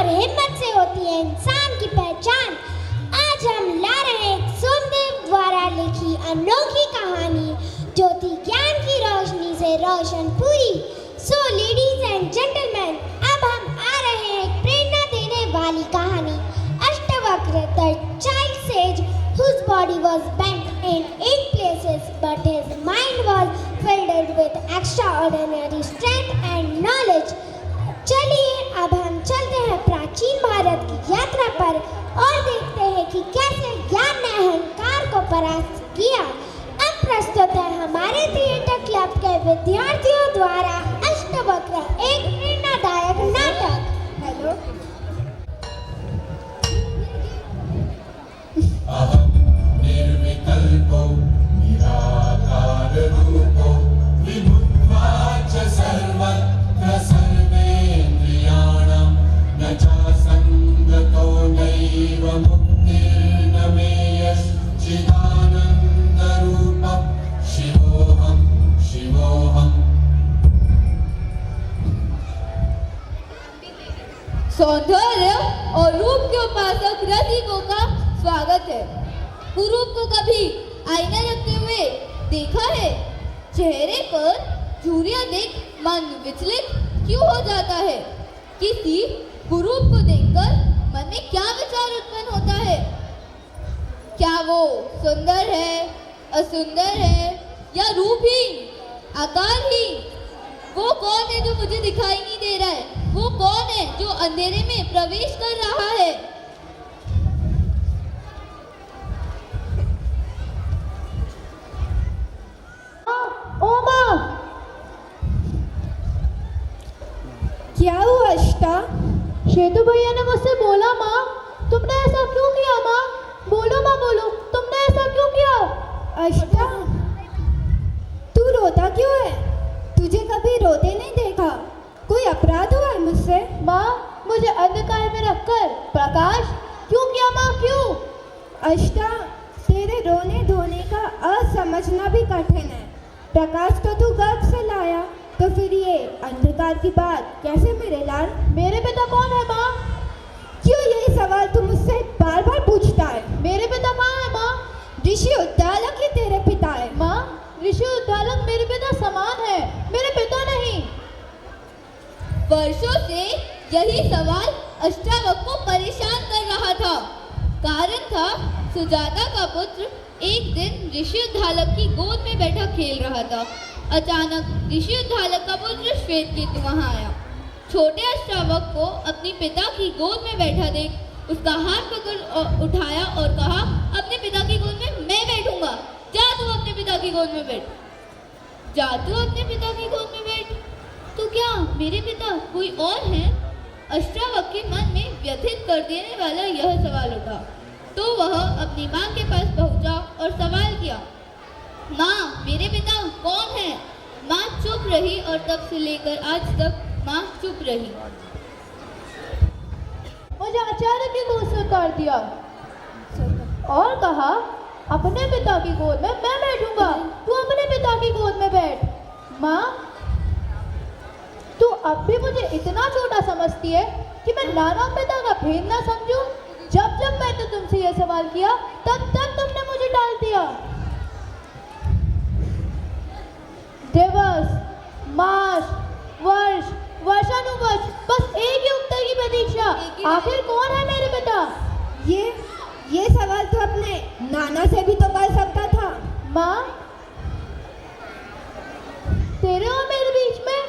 और हिम्मत से होती है इंसान की पहचान। आज हम ला रहे हैं सोमदेव द्वारा लिखी अनोखी कहानी, ज्योति ज्ञान की रोशनी से रोशन पूरी। सो लेडीज एंड जेंटलमैन, अब हम आ रहे हैं एक प्रेरणा देने वाली कहानी। Ashtavakra, the child says whose body was bent in 8 places but his mind was filled with extraordinary strength and knowledge। चलिए अब हम चलते हैं प्राचीन भारत की यात्रा पर और देखते हैं कि कैसे ज्ञान ने अहंकार को परास्त किया। अब प्रस्तुत है हमारे थिएटर क्लब के विद्यार्थियों द्वारा अष्टवक्र, एक प्रेरणादायक नाटक। हेलो, अहं निर्विकल्पो निराकार रूपो विभुत्वा च सर्वत्र सर्वेन्द्रियाणां न चासङ्गतो नैव मुक्तिर्न मे यश्चिदानन्दरूपः शिवोऽहं शिवोऽहम्। सौंदर्य और रूप के उपासक रसिकों का स्वागत है। कुरूप को कभी आईना रखते हुए देखा है? चेहरे पर झुर्रियां देख मन विचलित क्यों हो जाता है? किसी कुरूप को देखकर मन में क्या विचार उत्पन्न होता है? क्या वो सुंदर है, असुंदर है या रूपहीन, आकारहीन? वो कौन है जो मुझे दिखाई नहीं दे रहा है? वो कौन है जो अंधेरे में प्रवेश कर रहा है? ओ माँ, क्या हुआ अष्टा? शेतु भैया ने मुझसे बोला माँ, तुमने ऐसा क्यों किया? माँ बोलो, माँ बोलो, तुमने ऐसा क्यों किया? अष्टा, तू रोता क्यों है? तुझे कभी रोते नहीं देखा। कोई अपराध हुआ है मुझसे? माँ, मुझे अंधकार में रखकर प्रकाश क्यों किया? माँ क्यों? अष्टा, तेरे रोने धोने का असमझना भी कठिन है। प्रकाश तो तू गर्भ से लाया, तो फिर ये अंधकार की बात कैसे मेरे लाल? मेरे पिता कौन है माँ? क्यों यही सवाल तू मुझसे बार बार पूछता है? मेरे पिता कहाँ है माँ? ऋषि उद्दालक ही तेरे पिता है। माँ, ऋषि उद्दालक मेरे पिता समान है, मेरे पिता नहीं। वर्षों से यही सवाल अष्टावक्र को परेशान कर रहा था। कारण था, सुजाता का पुत्र एक दिन ऋषि उद्दालक की गोद में बैठा खेल रहा था। अचानक ऋषि उद्दालक का पुत्र श्वेतकेतु वहां आया। छोटे अष्टावक्र को अपने पिता की गोद में बैठा देख उसका हाथ पकड़ उठाया और कहा, अपने पिता की गोद में मैं बैठूंगा। जा तू अपने पिता की गोद में बैठ। जा तू अपने पिता की गोद में बैठ। तो क्या मेरे पिता कोई और हैं? अष्टावक्र के मन में व्यथित कर देने वाला यह सवाल उठा। तो वह अपनी माँ के पास पहुंचा और सवाल किया, माँ, मेरे पिता कौन है? माँ चुप रही और तब से लेकर आज तक माँ चुप रही। मुझे अचानक ही गोद से उतार दिया और कहा, अपने पिता की गोद में मैं बैठूंगा, तू अपने पिता की गोद में बैठ। माँ, तू अब भी मुझे इतना छोटा समझती है कि मैं नाना पिता का भेद ना समझूं? जब जब मैंने तुमसे यह सवाल किया, तब तब तुमने मुझे टाल दिया। दिवस, मास, वर्ष, वर्षानुवर्ष, बस एक ही उत्तर की प्रतीक्षा। आखिर कौन है मेरे पिता? ये सवाल तो अपने नाना से भी तो कर सकता था। माँ, तेरे और मेरे बीच में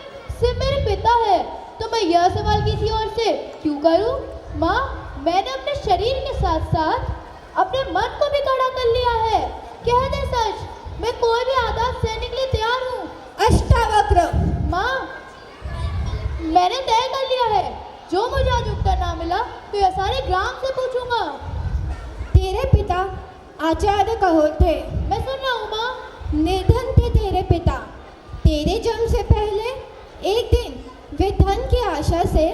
सिर्फ मेरे पिता है, तो मैं यह सवाल किसी और से क्यों करूं? माँ, मैंने अपने शरीर के साथ साथ अपने मन को भी खड़ा कर लिया है। कह दे सच, मैं कोई भी आजाद सहने के लिए तैयार हूँ। अष्टावक्र, माँ, मैंने तय कर लिया है, जो मुझे आज उत्तर ना मिला तो यह सारे ग्राम से पूछूंगा। तेरे पिता आचार्य कहोर थे। मैं सुन रहा हूँ माँ। निधन थे तेरे पिता। तेरे जन्म से पहले एक दिन वे धन की आशा से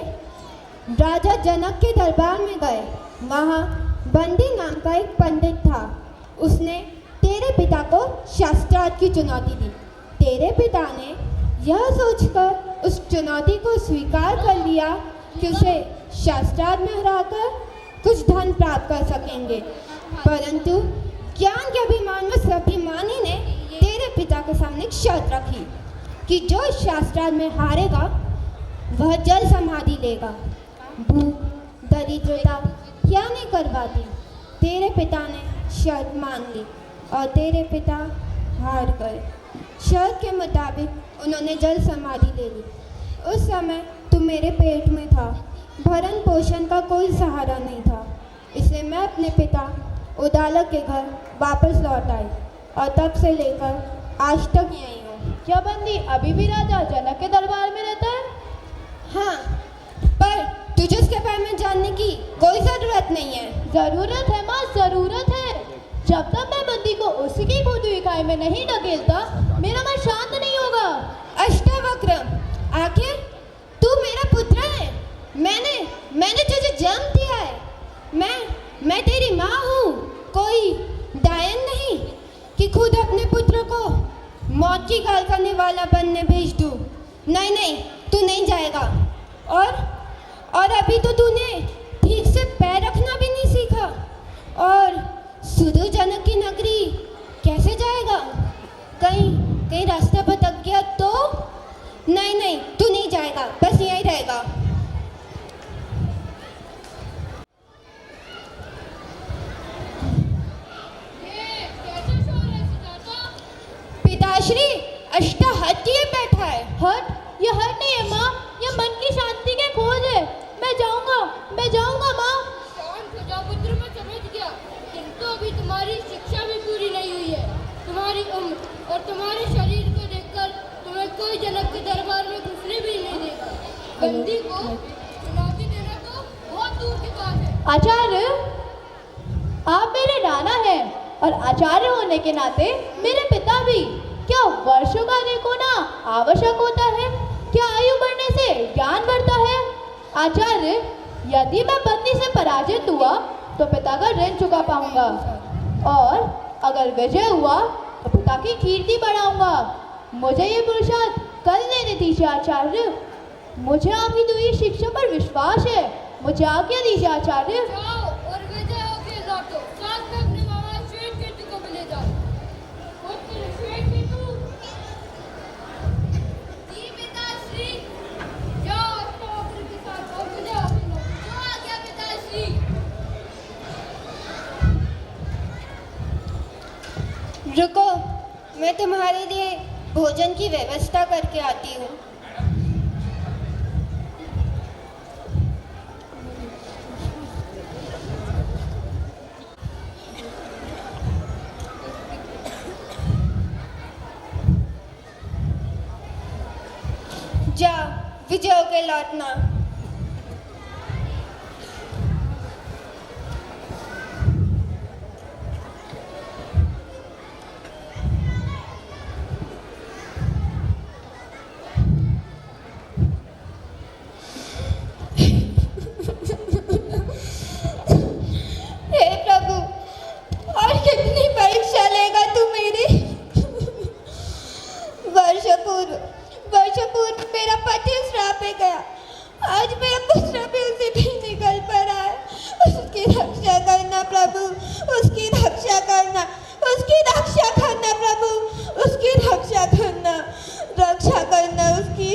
राजा जनक के दरबार में गए। वहाँ बंदी नाम का एक पंडित था। उसने तेरे पिता को शास्त्रार्थ की चुनौती दी। तेरे पिता ने यह सोचकर उस चुनौती को स्वीकार कर लिया कि उसे शास्त्रार्थ में हराकर कुछ धन प्राप्त कर सकेंगे, परंतु ज्ञान के अभिमान में स्वाभिमानी ने तेरे पिता के सामने एक शर्त रखी कि जो शास्त्रार्थ में हारेगा वह जल समाधि लेगा। भूख, दरिद्रता क्या नहीं करवाती। तेरे पिता ने शर्त मान ली और तेरे पिता हार गए। शर्त के मुताबिक उन्होंने जल समाधि ले ली। उस समय तू मेरे पेट में था, भरण पोषण का कोई सहारा नहीं था, इसलिए मैं अपने पिता उदालक के घर वापस लौट आई और तब से लेकर आज तक यहीं हूँ। क्या बंदी अभी भी राजा जनक के दरबार में रहता है? हाँ, पर तुझे उसके बारे में जानने की कोई ज़रूरत नहीं है। जरूरत है माँ, जरूरत है। जब तक मैं बंदी को उसी की खोदी हुई खाई में नहीं ढकेलता, मेरा मन शांत नहीं होगा। अष्टावक्र, आखिर तू मेरा पुत्र है। मैंने तुझे जन्म दिया है। मैं तेरी माँ हूँ, कोई डायन नहीं कि खुद अपने पुत्र को मौत की गाल करने वाला बनने भेज दूँ। नहीं, तू नहीं जाएगा। और अभी तो तूने ठीक से पैर रखना भी नहीं सीखा, और सुदूर जनक की नगरी कैसे जाएगा? कहीं रास्ता भटक गया तो? नहीं, तू नहीं जाएगा, बस यहीं रहेगा। पिताश्री, अष्टा हट किए बैठा है। हट? ये हट नहीं है माँ, ये मन की शांति के खोज है। मैं जाऊंगा माँ। शांत हो जाओ पुत्र, मैं समझ गया, किंतु अभी तुम्हारी शिक्षा भी पूरी नहीं हुई है। तुम्हारी उम्र और तुम्हारे शरीर को देखकर तुम्हें कोई जनक के दरबार में घुसने भी नहीं देगा। बंदी को चुनौती देना तो बहुत दूर की बात है। आचार्य, आप मेरे नाना हैं और आचार्य होने के नाते मेरे पिता भी। क्या वर्षों का अधिक होना आवश्यक होता है? क्या आयु बढ़ने से ज्ञान बढ़ता है? आचार्य, यदि मैं बंदी से पराजित हुआ तो पिता का ऋण चुका पाऊंगा, और अगर विजय हुआ तो पिता की कीर्ति बढ़ाऊंगा। मुझे ये पुरुषार्थ कल लेने दीजिए आचार्य। मुझे आपकी दी हुई शिक्षा पर विश्वास है। मुझे आज्ञा दीजिए आचार्य। जाओ और विजय होकर लौटो। साथ में अपने मामा श्वेतकेतु को भी ले जाओ। पुत्र श्वेतकेतु, जी पिताश्री। जाओ अष्टावक्र के साथ और विजय होकर लौटो। जो आज्ञा पिताश्री। रुको, मैं तुम्हारे लिए भोजन की व्यवस्था करके आती हूँ। जा, विजय होके लौटना। हे प्रभु, और कितनी परीक्षा लेगा तू मेरी? वर्षों पूर्व मेरा पति उस राह पे गया। आज मेरा पुत्र भी उसी पे निकल पड़ा है। उसकी रक्षा करना प्रभु, उसकी रक्षा करना, उसकी रक्षा करना प्रभु, उसकी रक्षा करना उसकी।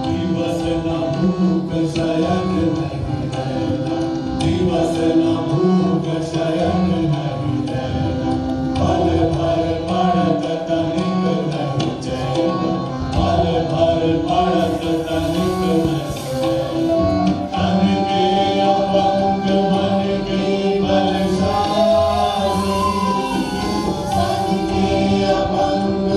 दिवस न भूख शयन नहीं रहना, दिवस न भूख शयन नहीं रहना, पल भर पड़त तनिक नहीं चैन, पल भर पड़त तनिक नहीं चैन। तन के अपंग मन के बलशाली, तन के अपंग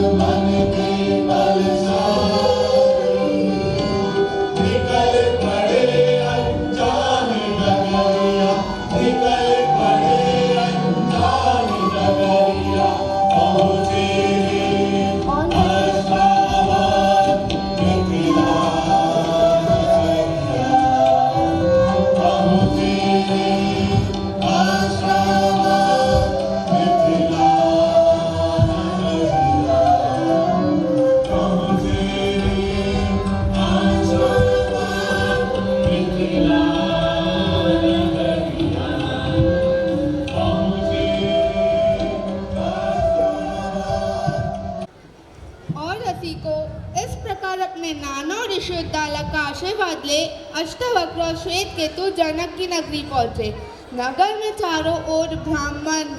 सीखो। इस प्रकार अपने नाना और ऋषियोद्दालक का आशीर्वाद ले अष्टवक्र और श्वेतकेतु जनक की नगरी पहुंचे। नगर में चारों ओर ब्राह्मण,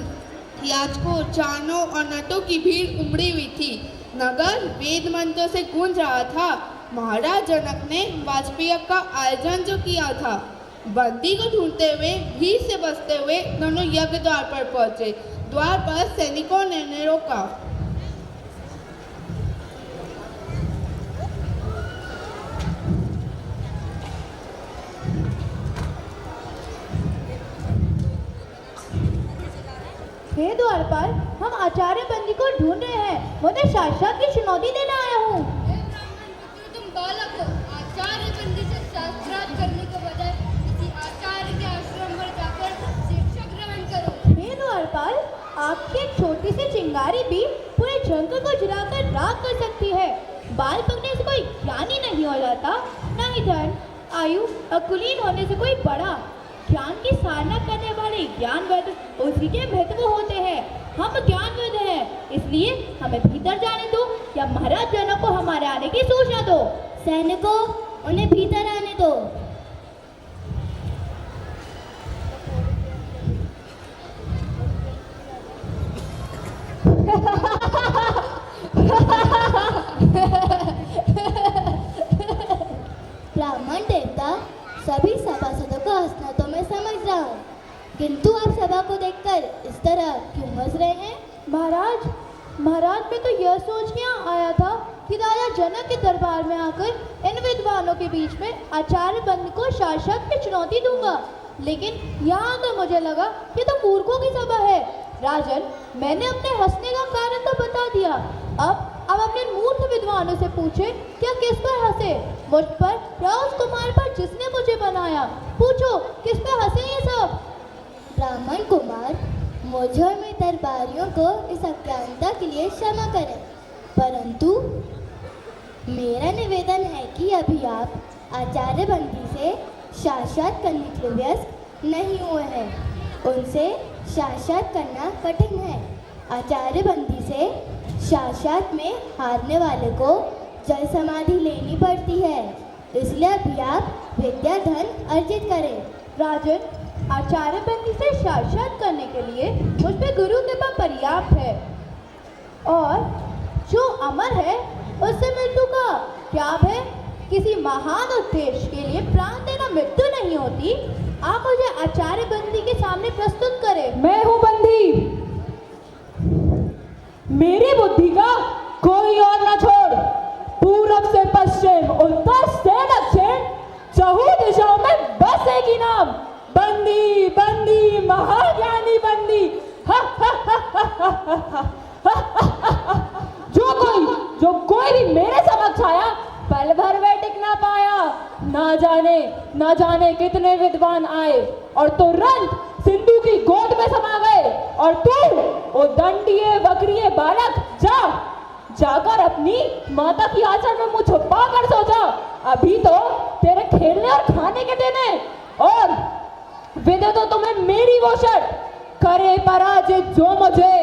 याचकों, चानों और नटों की भीड़ उमड़ी हुई थी। नगर वेद मंत्रों से गूंज रहा था। महाराज जनक ने वाजपेयी का आयोजन जो किया था, बंदी को ढूंढते हुए भीड़ से बचते हुए दोनों यज्ञ द्वार पर पहुंचे। द्वार पर सैनिकों ने रोका। हे द्वारपाल, हम आचार्य बंदी को ढूंढ रहे हैं। मुझे शासक की चुनौती देने आया हूँ। हे ब्राह्मण पुत्र, तुम बालक हो। आचार्य बंदी से शास्त्रार्थ करने के बजाय किसी आचार्य के आश्रम पर जाकर शिक्षा ग्रहण करो। हे द्वारपाल, आपकी एक छोटी सी चिंगारी भी पूरे जंगल को जलाकर राख कर सकती है। बाल पकने से कोई ज्ञानी नहीं हो जाता, न ही धन, आयु और कुलीन होने से कोई बड़ा। ज्ञान की साधना करने वाले ज्ञानवद उसी के महत्व होते हैं। हम ज्ञानवद हैं, इसलिए हमें भीतर जाने दो या महाराज जनक को हमारे आने की सूचना दो। सैनिकों, उन्हें भीतर आने दो। ब्राह्मण देवता, सभी सभासदों को हंसना तो मैं समझ रहा हूँ, किंतु आप सभा को देखकर इस तरह क्यों हंस रहे हैं? महाराज, मैं तो यह सोच के यहाँ आया था कि राजा जनक के दरबार में आकर इन विद्वानों के बीच में आचार्य बंद को शासक की चुनौती दूंगा, लेकिन यहाँ आकर मुझे लगा कि तो मूर्खों की सभा है। राजन, मैंने अपने हंसने का कारण तो बता दिया। अब अपने मूर्ख विद्वानों से पूछे क्या किस पर हंसे, मुझ पर या उस कुमार पर जिसने मुझे बनाया। पूछो किस पर हंसे ये सब। ब्राह्मण कुमार, मुझे और मेरे दरबारियों को इस अज्ञानता के लिए क्षमा करें, परंतु मेरा निवेदन है कि अभी आप आचार्य बंदी से साक्षात करने के लिए व्यस्त नहीं हुए हैं। उनसे साक्षात करना कठिन है। आचार्य बंदी से साक्षात में हारने वाले को जल समाधि लेनी पड़ती है, इसलिए अभी आप विद्या धन अर्जित करें। राजन, आचार्य बंदी से साक्षात करने के लिए मुझ पे गुरु कृपा पर्याप्त है, और जो अमर है उससे मृत्यु का क्या है? किसी महान उद्देश्य के लिए प्राण देना मृत्यु नहीं होती। आप मुझे आचार्य बंदी के सामने प्रस्तुत करें। मैं हूँ बंदी, मेरी बुद्धि का कोई और न छोड़। पूरब से पश्चिम, उत्तर से दक्षिण, चहु दिशाओं में बस एक ही नाम, बंदी, बंदी, महाज्ञानी बंदी। जो कोई भी मेरे समक्ष आया, पल भर में टिक ना पाया। ना जाने कितने विद्वान आए और तुरंत सिंधु की गोद में समा गए। और तू, ओ दंडिये बकरिये बालक, जाकर अपनी माता की आंचल में मुँह छुपा कर सो जा। अभी तो तेरे खेलने और खाने के दिन है, और विदे तो तुम्हें मेरी वो शर्त, करे पराजित जो मुझे,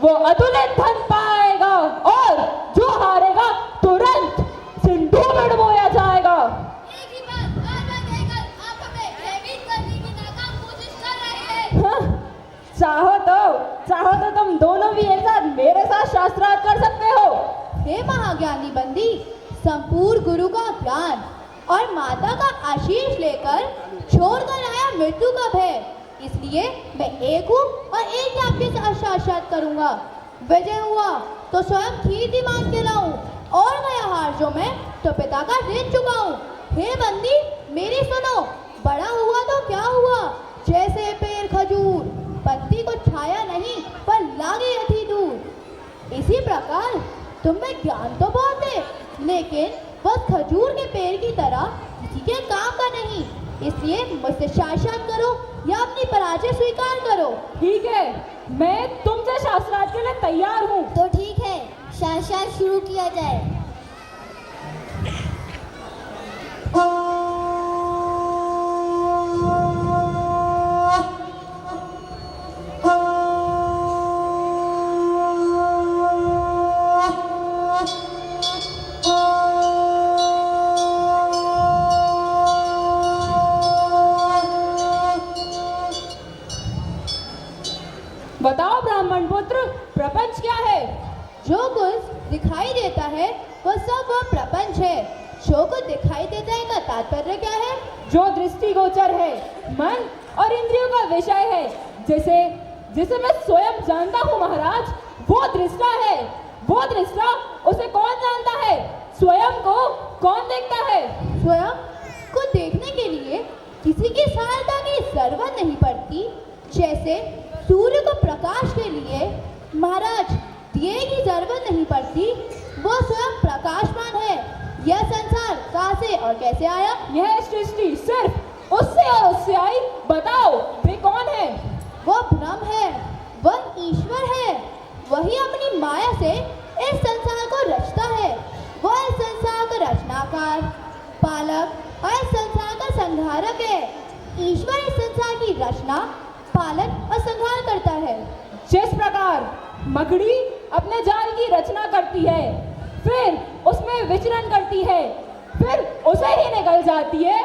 वो अतुलित धन पाएगा, और जो हारेगा तुरंत सिंधु में डुबोया जाएगा। एक ही बात बार-बार कहकर आप हमें भयभीत करने की नाकाम कोशिश कर रहे हैं। चाहो तो तुम दोनों भी एक साथ मेरे साथ शास्त्रार्थ कर सकते हो। हे महाज्ञानी बंदी, संपूर्ण गुरु का ज्ञान और माता का आशीष लेकर छोड़कर आया मृत्यु का भय, इसलिए मैं एक हूँ और एक ही आपके साथ साक्षात करूँगा। विजय हुआ तो स्वयं खीर ही मांग के लाऊं, और गया हार जो मैं तो पिता का ऋण चुकाऊं। हे बंदी, मेरी सुनो, बड़ा हुआ तो क्या हुआ, जैसे पेड़ खजूर, पत्ती को छाया नहीं पर लागे अति दूर। इसी प्रकार तुम में ज्ञान तो बहुत है, लेकिन बस खजूर के पेड़ की तरह किसी के काम का नहीं। इसलिए मुझसे साक्षात करो या अपनी पराजय स्वीकार करो। ठीक है, मैं तुमसे शास्त्रार्थ के लिए तैयार हूँ। तो ठीक है, साक्षात शुरू किया जाए। कुछ दिखाई देता है वो सब वह प्रपंच है। जो कुछ दिखाई देता है का तात्पर्य क्या है? जो दृष्टिगोचर है, मन और इंद्रियों का विषय है, जिसे मैं स्वयं जानता हूँ महाराज, वो दृष्टा है। वो दृष्टा, उसे कौन जानता है? स्वयं को कौन देखता है? स्वयं को देखने के लिए किसी की सहायता की जरूरत नहीं पड़ती। जैसे सूर्य को प्रकाश के लिए महाराज दिए की जरूरत नहीं पड़ती, वो स्वयं प्रकाशमान है। यह संसार कहाँ से और कैसे आया? यह सृष्टि सिर्फ उससे और उससे आई। बताओ वे कौन है? वो ब्रह्म है, वह ईश्वर है। वही अपनी माया से इस संसार को रचता है। वह इस संसार का रचनाकार, पालक और इस संसार का संहारक है। ईश्वर इस संसार की रचना, पालन और संहार करता है। जिस प्रकार मकड़ी अपने जाल की रचना करती है, फिर उसमें विचरण करती है, फिर उसे ही निकल जाती है,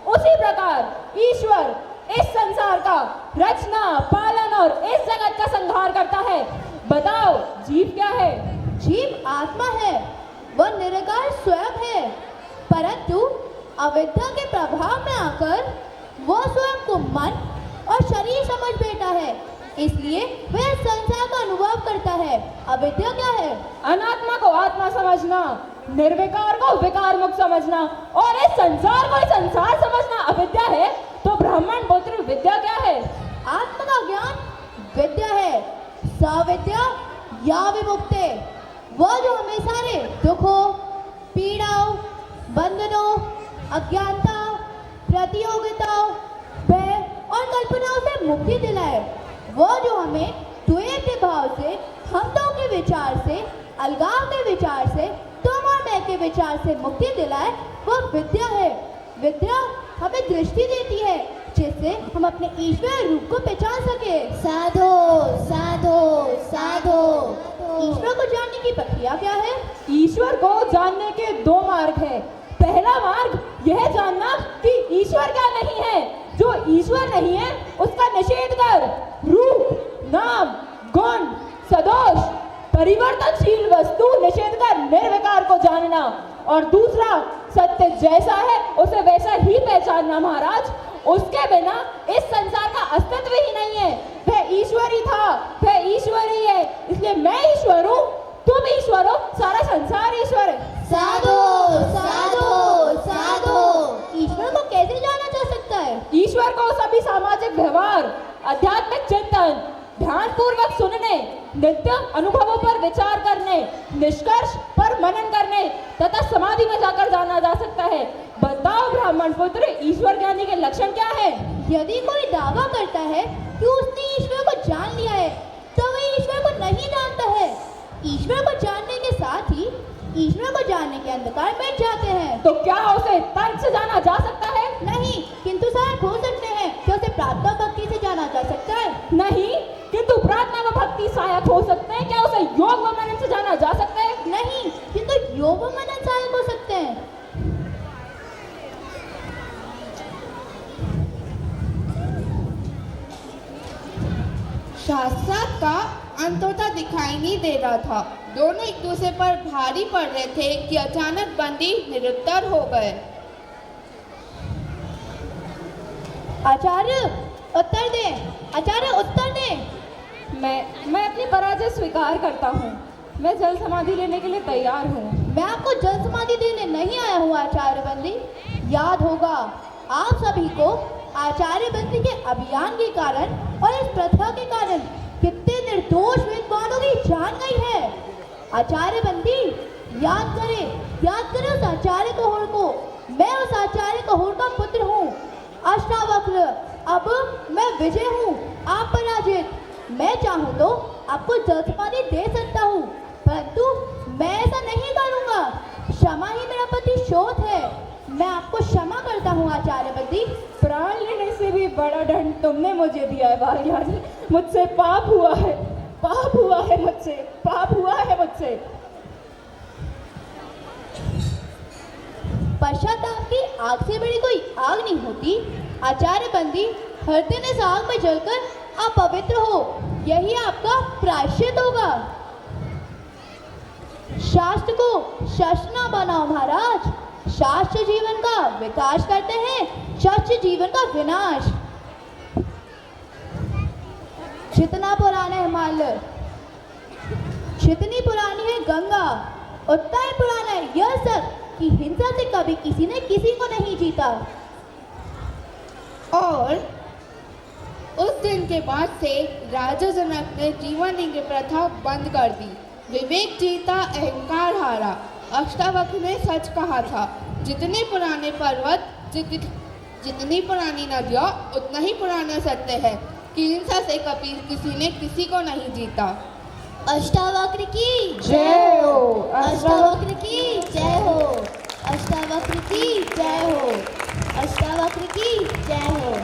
उसी प्रकार ईश्वर इस संसार का रचना, पालन और इस जगत का संहार करता है। बताओ जीव क्या है? जीव आत्मा है, वह निराकार स्वयं है, परंतु अविद्या के प्रभाव में आकर वह स्वयं को मन और शरीर समझ बैठा है, इसलिए वह संसार का अनुभव करता है। अविद्या क्या है? अनात्मा को आत्मा समझना, निर्विकार को विकार मुक्त समझना और इस संसार को संसार समझना अविद्या है। तो ब्राह्मण पुत्र विद्या क्या है? आत्मा का ज्ञान विद्या है। सविद्या या विमुक्ति, वह जो हमें सारे दुखों, पीड़ाओं, बंधनों, अज्ञानता, प्रतियोगिताओं, भय और कल्पनाओं से मुक्ति दिलाए। वह जो हमें द्वैत भाव से, हम दो के विचार से, अलगाव के विचार से, तुम और मैं के विचार से मुक्ति दिलाए, वह विद्या है। विद्या हमें दृष्टि देती है, जिससे हम अपने ईश्वर रूप को पहचान सके। साधो साधो साधो। ईश्वर को जानने की प्रक्रिया क्या है? ईश्वर को जानने के दो मार्ग हैं। पहला मार्ग यह जानना कि ईश्वर क्या नहीं है। जो ईश्वर नहीं है उसका निषेध कर। रूप, नाम, गुण, सदोष, परिवर्तनशील वस्तु निषेध कर निर्विकार को जानना। और दूसरा, सत्य जैसा है उसे वैसा ही पहचानना महाराज। उसके बिना इस संसार का अस्तित्व ही नहीं है। वह ईश्वर ही था, वह ईश्वर ही है, इसलिए मैं ईश्वर हूँ, तुम ईश्वर हो, सारा संसार ईश्वर है। साधो साधो साधो। ईश्वर को कैसे जाना जा सकता है? ईश्वर को सभी सामाजिक व्यवहार, आध्यात्मिक चिंतन, ध्यान पूर्वक सुनने, नित्य अनुभवों पर विचार करने, निष्कर्ष पर मनन करने तथा समाधि में जाकर जाना जा सकता है। बताओ ब्राह्मण पुत्र, ईश्वर ज्ञानी के लक्षण क्या है? यदि कोई दावा करता है कि उसने ईश्वर को जान लिया है, तो वह ईश्वर को नहीं जानता है। ईश्वर को जानने के साथ ही ईश्वर को जानने के अंधकार मिट जाते हैं। तो क्या उसे तर्क से जाना जा सकता है? नहीं, किंतु सहायक हो सकते हैं। क्या उसे प्रार्थना भक्ति से जाना जा सकता है? नहीं, किंतु प्रार्थना व भक्ति सहायक हो सकते हैं। क्या उसे योग व मनन से जाना जा सकता है? नहीं, किंतु योग व मनन सहायक हो सकते हैं। शास्त्रार्थ का अंततः दिखाई नहीं दे रहा था। दोनों एक दूसरे पर भारी पड़ रहे थे कि अचानक बंदी निरुत्तर हो गए। आचार्य उत्तर दे, आचार्य उत्तर दे। मैं अपनी पराजय स्वीकार करता हूँ। मैं जल समाधि लेने के लिए तैयार हूँ। मैं आपको जल समाधि देने नहीं आया हूँ आचार्य बंदी। याद होगा आप सभी को आचार्य बंदी के अभियान के कारण और इस प्रथा के कारण कितने निर्दोष विद्वानों की जान गई है। आचार्य बंदी याद करे उस आचार्य कहोड़ को। मैं उस आचार्य कहोड़ का पुत्र हूँ, अष्टावक्र। अब मैं विजय हूँ, आप पराजित। मैं चाहूँ तो आपको जल समाधि दे सकता हूँ, परंतु मैं ऐसा नहीं करूँगा। क्षमा ही मेरा प्रतिशोध है। मैं आपको क्षमा करता हूँ आचार्य बंदी। प्राण लेने से भी बड़ा दंड तुमने मुझे दिया है बालज्ञानी। मुझसे पाप हुआ है, पाप हुआ है मुझसे, पाप हुआ है मुझसे। पश्चाताप की आग से बड़ी कोई आग नहीं होती। आचार्य बंदी, हर दिन इस आग में जलकर आप पवित्र हो, यही आपका प्रायश्चित होगा। शास्त्र को शस्त्र ना बनाओ महाराज। शास्त्र जीवन का विकास करते हैं, शस्त्र जीवन का विनाश। जितना पुराना है हिमालय, जितनी पुरानी है गंगा, उतना ही पुराना है यह सच कि हिंसा से कभी किसी ने किसी को नहीं जीता। और उस दिन के बाद से राजा जनक ने जीवन की प्रथा बंद कर दी। विवेक जीता, अहंकार हारा। अष्टावक्र ने सच कहा था, जितने पुराने पर्वत, जितनी पुरानी नदियाँ, उतना ही पुराना सत्य है कि हिंसा से कभी किसी ने किसी को नहीं जीता। अष्टावक्र की जय हो। अष्टावक्र की जय हो। अष्टावक्र की जय हो। अष्टावक्र की जय हो।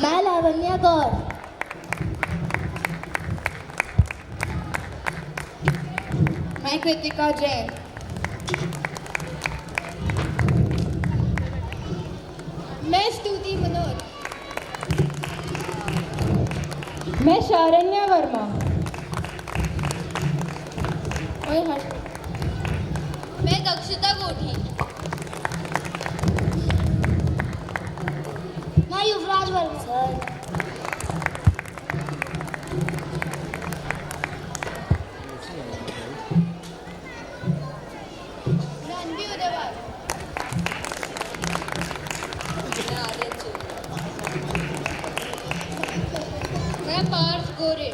मैं लावण्या गौर। मैं कृतिका जैन। मैं स्तुति मनोज। मैं शारण्या वर्मा। मैं दक्षता कोठी। मैं युवराज वर्मा। सर रणवी उदयवार। मैं पार्थ गोरे।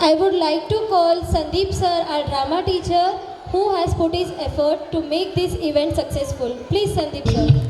I would like to call Sandeep sir, our drama teacher, who has put his effort to make this event successful. Please, Sandeep sir.